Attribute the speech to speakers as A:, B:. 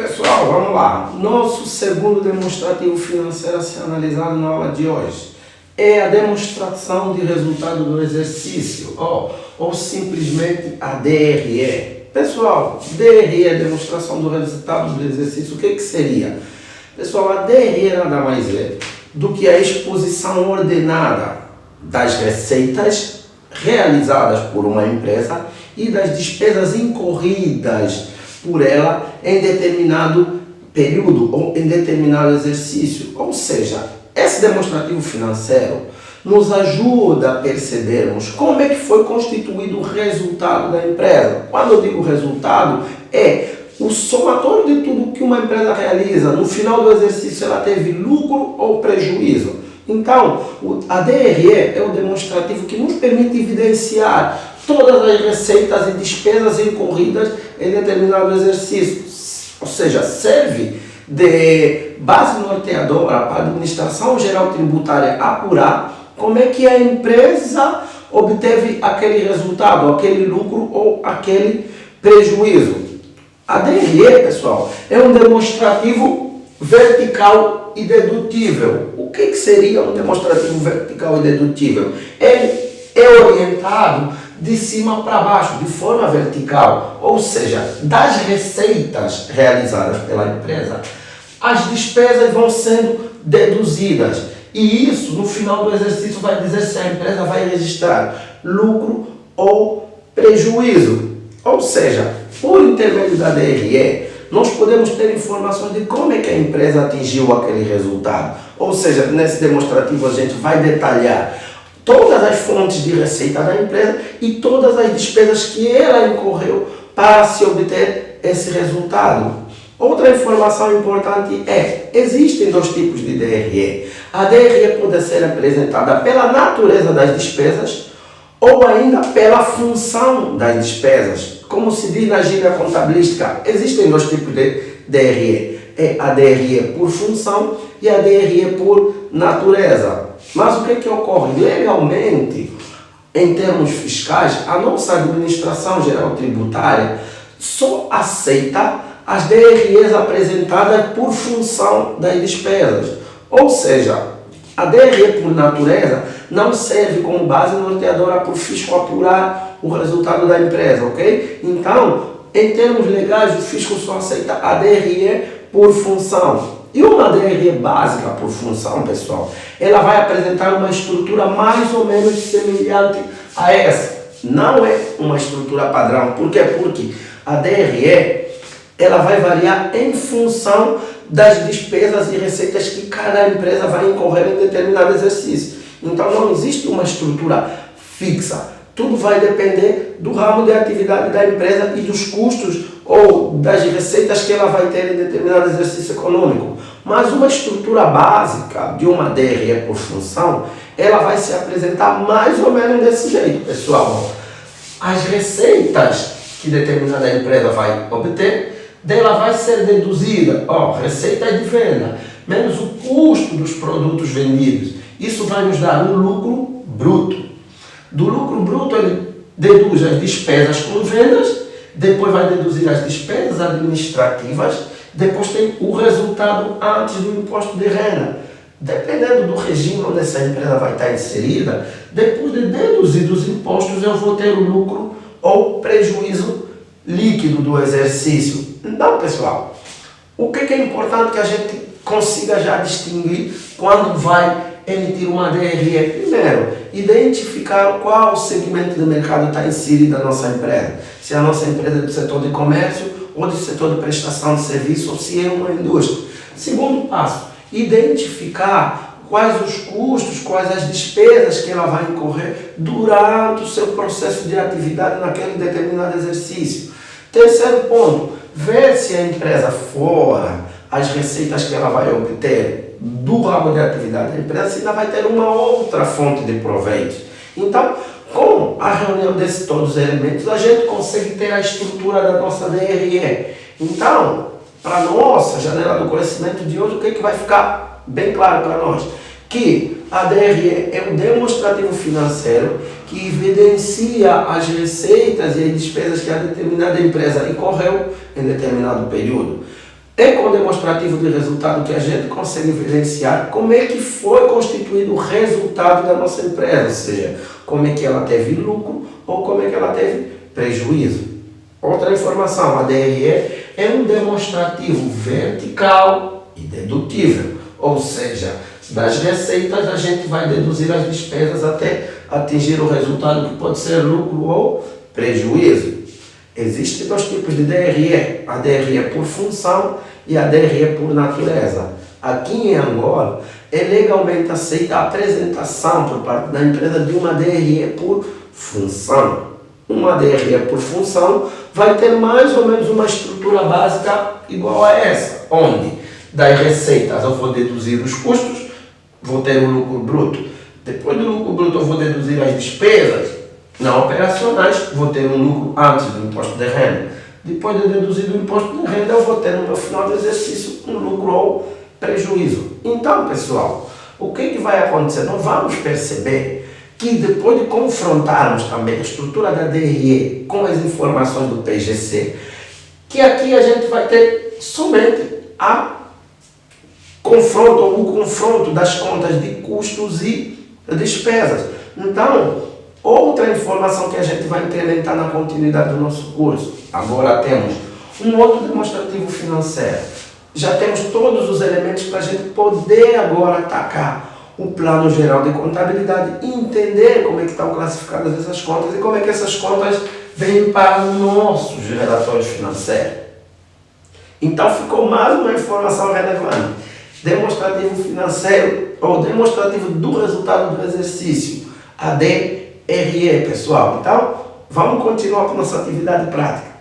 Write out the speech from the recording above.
A: Pessoal, vamos lá. Nosso segundo demonstrativo financeiro a ser analisado na aula de hoje é a demonstração de resultado do exercício, ou simplesmente a DRE. Pessoal, DRE é demonstração do resultado do exercício. O que seria? Pessoal, a DRE nada mais é do que a exposição ordenada das receitas realizadas por uma empresa e das despesas incorridas por ela em determinado período ou em determinado exercício. Ou seja, esse demonstrativo financeiro nos ajuda a percebermos como é que foi constituído o resultado da empresa. Quando eu digo resultado, é o somatório de tudo que uma empresa realiza. No final do exercício ela teve lucro ou prejuízo. Então, a DRE é o demonstrativo que nos permite evidenciar todas as receitas e despesas incorridas em determinado exercício. Ou seja, serve de base norteadora para a Administração Geral Tributária apurar como é que a empresa obteve aquele resultado, aquele lucro ou aquele prejuízo. A DRE, pessoal, é um demonstrativo vertical e dedutível. O que seria um demonstrativo vertical e dedutível? Ele é orientado de cima para baixo, de forma vertical, ou seja, das receitas realizadas pela empresa, as despesas vão sendo deduzidas. E isso, no final do exercício, vai dizer se a empresa vai registrar lucro ou prejuízo. Ou seja, por intermédio da DRE, nós podemos ter informações de como é que a empresa atingiu aquele resultado. Ou seja, nesse demonstrativo a gente vai detalhar todas as fontes de receita da empresa e todas as despesas que ela incorreu para se obter esse resultado. Outra informação importante é, existem dois tipos de DRE. A DRE pode ser apresentada pela natureza das despesas ou ainda pela função das despesas. Como se diz na gíria contabilística, existem dois tipos de DRE. É a DRE por função e a DRE por natureza. Mas o que ocorre? Legalmente, em termos fiscais, a nossa Administração Geral Tributária só aceita as DREs apresentadas por função das despesas. Ou seja, a DRE por natureza não serve como base norteadora para o fisco apurar o resultado da empresa, ok? Então, em termos legais, o fisco só aceita a DRE por função. E uma DRE básica por função, pessoal, ela vai apresentar uma estrutura mais ou menos semelhante a essa. Não é uma estrutura padrão. Por quê? Porque a DRE ela vai variar em função das despesas e receitas que cada empresa vai incorrer em determinado exercício. Então não existe uma estrutura fixa. Tudo vai depender do ramo de atividade da empresa e dos custos ou das receitas que ela vai ter em determinado exercício econômico. Mas uma estrutura básica de uma DRE por função, ela vai se apresentar mais ou menos desse jeito, pessoal. As receitas que determinada empresa vai obter, dela vai ser deduzida, receitas de venda, menos o custo dos produtos vendidos. Isso vai nos dar um lucro bruto. Do lucro bruto, ele deduz as despesas com vendas, depois vai deduzir as despesas administrativas, depois tem o resultado antes do imposto de renda. Dependendo do regime onde essa empresa vai estar inserida, depois de deduzir os impostos, eu vou ter o lucro ou prejuízo líquido do exercício. Então, pessoal, o que é importante que a gente consiga já distinguir quando vai emitir uma DRE? Primeiro, identificar qual segmento do mercado está inserida a nossa empresa. Se a nossa empresa é do setor de comércio ou do setor de prestação de serviço ou se é uma indústria. Segundo passo, identificar quais os custos, quais as despesas que ela vai incorrer durante o seu processo de atividade naquele determinado exercício. Terceiro ponto, ver se a empresa fora as receitas que ela vai obter do ramo de atividade da empresa, se ainda vai ter uma outra fonte de proveito. Então, com a reunião desses todos os elementos, a gente consegue ter a estrutura da nossa DRE. Então, para a nossa janela do conhecimento de hoje, o que vai ficar bem claro para nós? Que a DRE é um demonstrativo financeiro que evidencia as receitas e as despesas que a determinada empresa incorreu em determinado período. É com o demonstrativo de resultado que a gente consegue evidenciar como é que foi constituído o resultado da nossa empresa, ou seja, como é que ela teve lucro ou como é que ela teve prejuízo. Outra informação, a DRE é um demonstrativo vertical e dedutível, ou seja, das receitas a gente vai deduzir as despesas até atingir o resultado que pode ser lucro ou prejuízo. Existem dois tipos de DRE, a DRE por função e a DRE por natureza. Aqui em Angola, é legalmente aceita a apresentação por parte da empresa de uma DRE por função. Uma DRE por função vai ter mais ou menos uma estrutura básica igual a essa, onde das receitas eu vou deduzir os custos, vou ter o lucro bruto. Depois do lucro bruto eu vou deduzir as despesas não operacionais, vou ter um lucro antes do imposto de renda. Depois de deduzir do imposto de renda, eu vou ter no meu final do exercício um lucro ou prejuízo. Então, pessoal, o que vai acontecer? Nós vamos perceber que depois de confrontarmos também a estrutura da DRE com as informações do PGC, que aqui a gente vai ter somente a confronto ou o confronto das contas de custos e despesas. Então, outra informação que a gente vai implementar na continuidade do nosso curso. Agora temos um outro demonstrativo financeiro. Já temos todos os elementos para a gente poder agora atacar o plano geral de contabilidade e entender como é que estão classificadas essas contas e como é que essas contas vêm para os nossos relatórios financeiros. Então ficou mais uma informação relevante. Demonstrativo financeiro ou demonstrativo do resultado do exercício. A DRE, pessoal. Então, vamos continuar com nossa atividade prática.